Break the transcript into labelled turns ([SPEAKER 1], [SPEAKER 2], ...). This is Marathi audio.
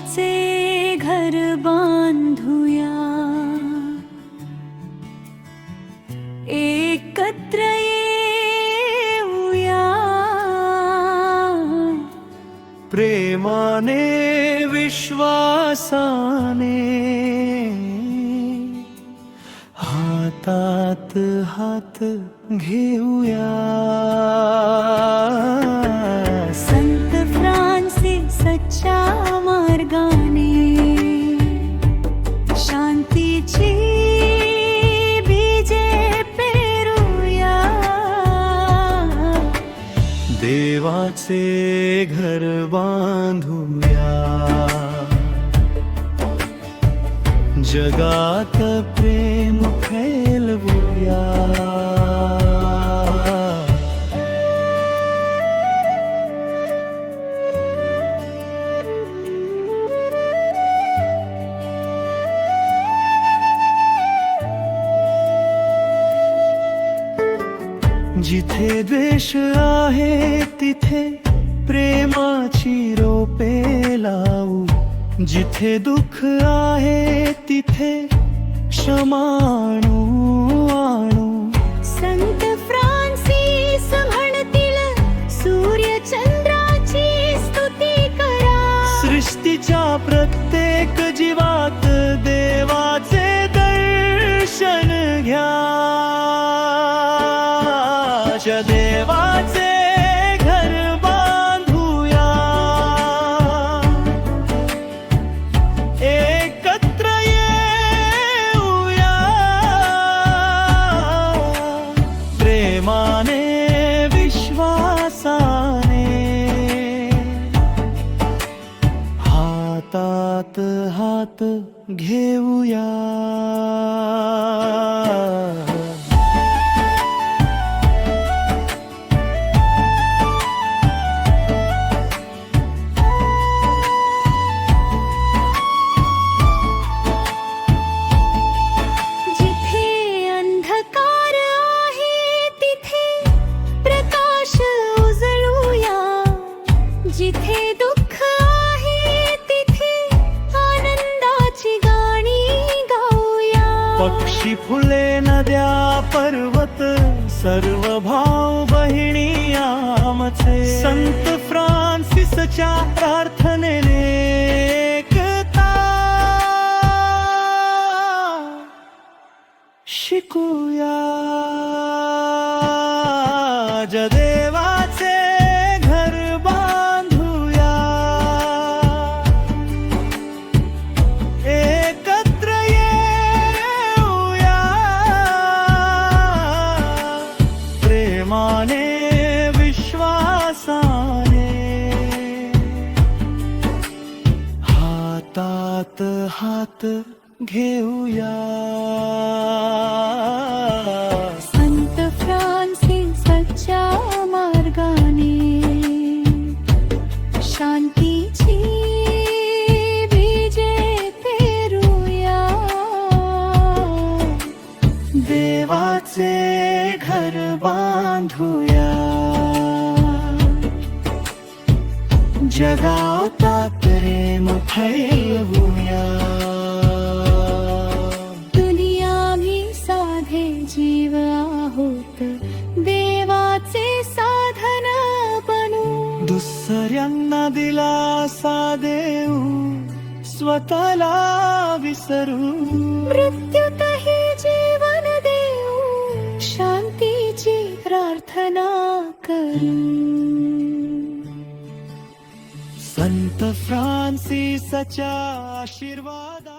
[SPEAKER 1] देवाचे घर बांधूया, एकत्र येऊया,
[SPEAKER 2] प्रेमाने विश्वासाने हातात हात घेऊया.
[SPEAKER 1] संत फ्रान्सिसच्या मार्गाने शांतीची बीजे पेरूया,
[SPEAKER 2] देवाचे घर बांधूया, जगात प्रेम फैलवूया. जिथे द्वेष आहे तिथे प्रेमाची रोपे लावू, जिथे दुःख आहे तिथे क्षमाणू आणू.
[SPEAKER 1] संत फ्रान्सिस म्हणतील सूर्य चंद्राची स्तुती करा,
[SPEAKER 2] सृष्टीच्या प्रत्येक जीवात देवाचे दर्शन घ्या. देवाचे घर बांधूया, एकत्र येऊया, प्रेमाने विश्वासाने हातात हात घेऊया.
[SPEAKER 1] जिथे दुःख आहे तिथे आनंदाची गाणी गाऊया.
[SPEAKER 2] पक्षी फुले नद्या पर्वत सर्व भाऊ बहिणी आमचे, संत फ्रान्सिसच्या प्रार्थनेने एकता शिकूया. देवाचे घर बांधूया, एकत्र येऊया, प्रेमाने विश्वासाने हातात हात घेऊया.
[SPEAKER 1] संत फ्रान्सिसच्या मार्गाने शांतीची बीजे पेरूया,
[SPEAKER 2] देवाचे घर बांधूया, जगात प्रेम फैलवूया.
[SPEAKER 1] दुनिया भी साधे जीव आहोत, देवाचे साधन बनू.
[SPEAKER 2] दुसऱ्यांना दिलासा देऊ, स्वतःला विसरू.
[SPEAKER 1] मृत्यूतही जीवन देऊ, शांतीची प्रार्थना करू.
[SPEAKER 2] संत फ्रान्सिसच्या आशीर्वादा